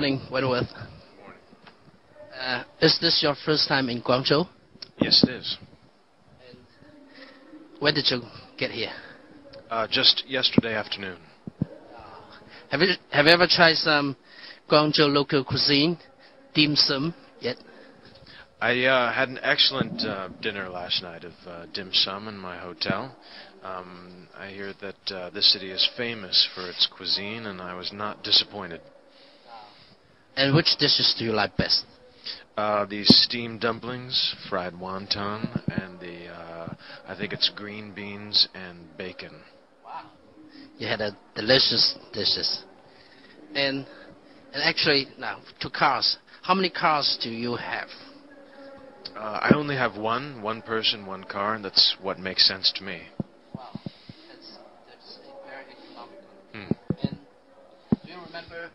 morning, Wentworth. Morning. Is this your first time in Guangzhou? Yes, it is. And when did you get here? Just yesterday afternoon. Have you ever tried some Guangzhou local cuisine, dim sum, yet? I had an excellent dinner last night of dim sum in my hotel. I hear that this city is famous for its cuisine, and I was not disappointed. And which dishes do you like best? The steamed dumplings, fried wonton, and I think it's green beans and bacon. Wow. You had a delicious dishes. And actually, now, to cars. How many cars do you have? I only have one person, one car, and that's what makes sense to me. Wow. That's very economical. And do you remember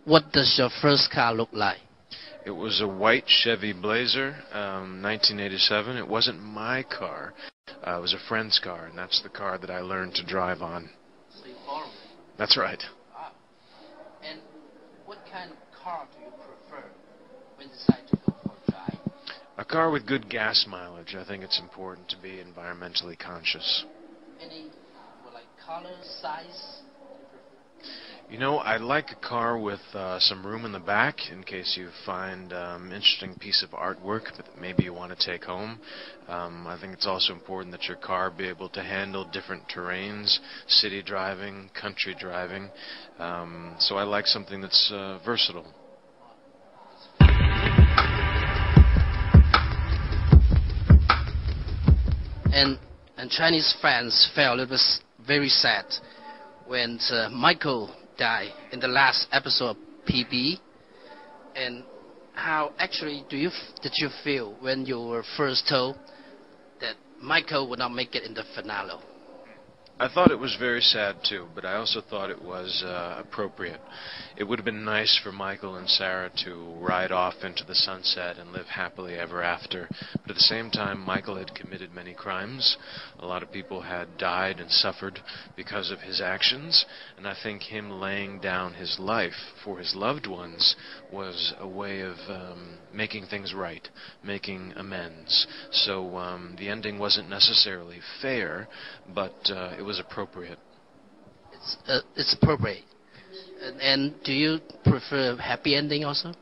what does your first car look like? It was a white Chevy Blazer, 1987. It wasn't my car. It was a friend's car, and that's the car that I learned to drive on. So you borrowed it? That's right. Wow. And what kind of car do you prefer when you decide to go for a drive? A car with good gas mileage. I think it's important to be environmentally conscious. Any, like color, size? You know, I like a car with some room in the back in case you find interesting piece of artwork that maybe you want to take home. I think it's also important that your car be able to handle different terrains, city driving, country driving. So I like something that's versatile. And Chinese fans felt it was very sad when Michael died in the last episode of PB. And how actually did you feel when you were first told that Michael would not make it in the finale? I thought it was very sad too, but I also thought it was appropriate. It would have been nice for Michael and Sarah to ride off into the sunset and live happily ever after, but at the same time Michael had committed many crimes. A lot of people had died and suffered because of his actions, and I think him laying down his life for his loved ones was a way of making things right, making amends. So the ending wasn't necessarily fair, but it was appropriate. It's appropriate. And do you prefer a happy ending also?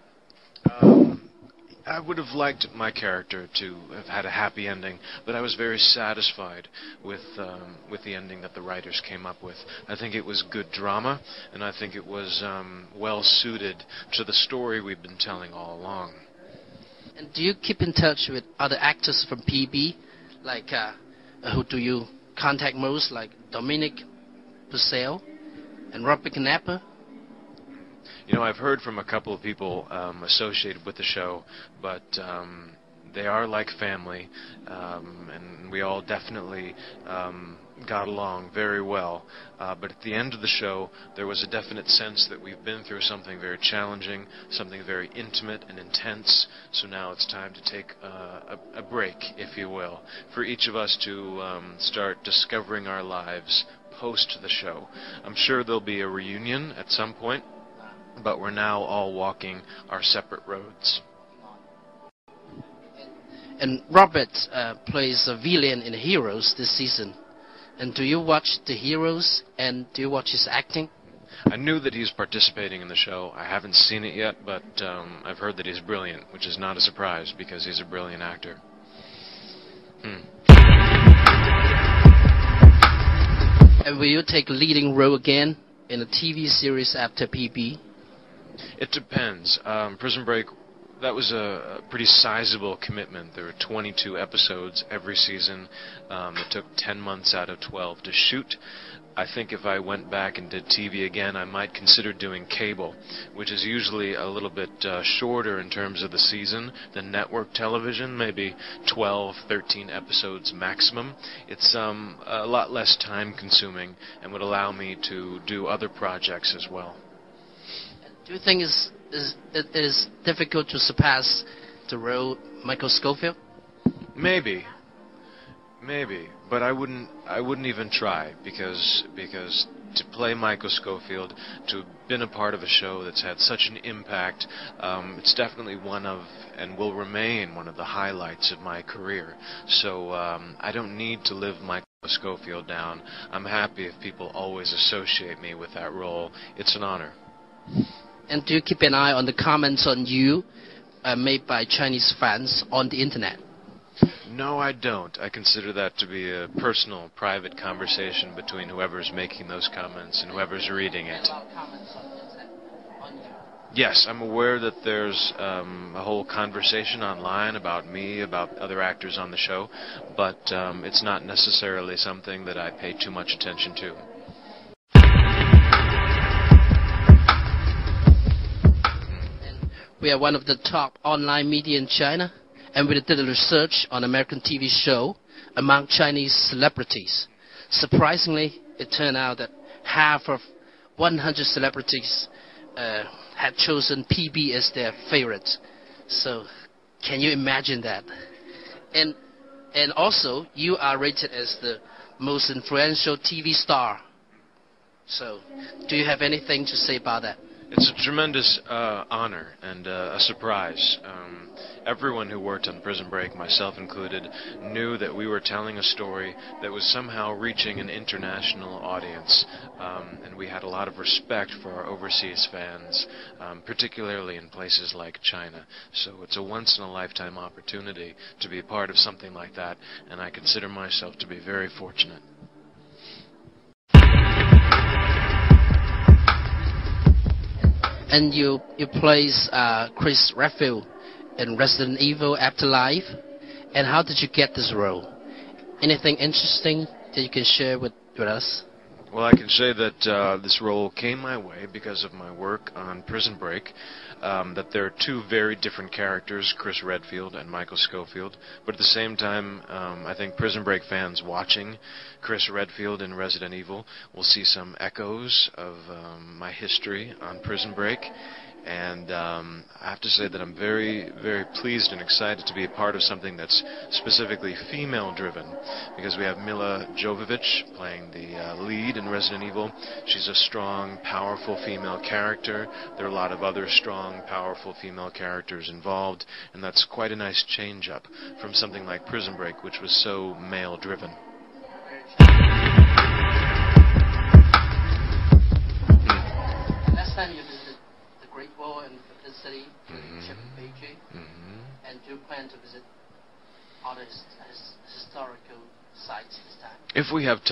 I would have liked my character to have had a happy ending, but I was very satisfied with the ending that the writers came up with. I think it was good drama, and I think it was well suited to the story we've been telling all along. And do you keep in touch with other actors from PB? Like, who do you contact most, like Dominic Purcell and Robert Knapper? You know, I've heard from a couple of people associated with the show, but they are like family, and we all definitely got along very well. But at the end of the show, there was a definite sense that we've been through something very challenging, something very intimate and intense, so now it's time to take a break, if you will, for each of us to start discovering our lives post the show. I'm sure there'll be a reunion at some point, but we're now all walking our separate roads. And Robert plays a villain in Heroes this season. And do you watch the Heroes, and do you watch his acting? I knew that he's participating in the show. I haven't seen it yet, but I've heard that he's brilliant, which is not a surprise because he's a brilliant actor. And will you take a leading role again in a TV series after PB? It depends. Prison Break, that was a pretty sizable commitment. There were 22 episodes every season. It took 10 months out of 12 to shoot. I think if I went back and did TV again, I might consider doing cable, which is usually a little bit shorter in terms of the season than network television, maybe 12, 13 episodes maximum. It's a lot less time-consuming and would allow me to do other projects as well. Do you think it is difficult to surpass the role Michael Scofield? Maybe. Maybe, but I wouldn't even try because to play Michael Scofield, to have been a part of a show that's had such an impact, it's definitely one of, and will remain one of the highlights of my career. So I don't need to live Michael Scofield down. I'm happy if people always associate me with that role. It's an honor. And do you keep an eye on the comments on you made by Chinese fans on the internet? No, I don't. I consider that to be a personal, private conversation between whoever's making those comments and whoever's reading it. Yes, I'm aware that there's a whole conversation online about me, about other actors on the show, but it's not necessarily something that I pay too much attention to. We are one of the top online media in China, and we did a research on American TV show among Chinese celebrities. Surprisingly, it turned out that half of 100 celebrities had chosen PB as their favorite. So, can you imagine that? And also, you are rated as the most influential TV star. So, do you have anything to say about that? It's a tremendous honor and a surprise. Everyone who worked on Prison Break, myself included, knew that we were telling a story that was somehow reaching an international audience. And we had a lot of respect for our overseas fans, particularly in places like China. So it's a once-in-a-lifetime opportunity to be a part of something like that, and I consider myself to be very fortunate. And you plays Chris Redfield in Resident Evil Afterlife. And how did you get this role? Anything interesting that you can share with us? Well, I can say that this role came my way because of my work on Prison Break, that there are two very different characters, Chris Redfield and Michael Scofield, but at the same time, I think Prison Break fans watching Chris Redfield in Resident Evil will see some echoes of my history on Prison Break. And I have to say that I'm very, very pleased and excited to be a part of something that's specifically female-driven, because we have Mila Jovovich playing the lead in Resident Evil. She's a strong, powerful female character. There are a lot of other strong, powerful female characters involved, and that's quite a nice change-up from something like Prison Break, which was so male-driven. Last time you visited the Great Wall and the city, Beijing, and do you plan to visit other historical sites this time? If we have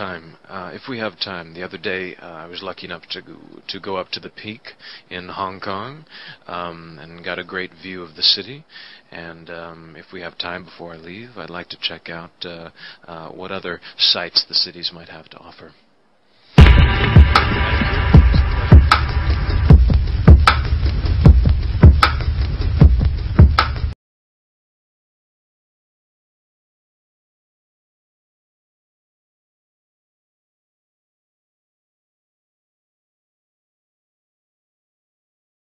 time, the other day I was lucky enough to go up to the Peak in Hong Kong, and got a great view of the city. And if we have time before I leave, I'd like to check out what other sites the cities might have to offer.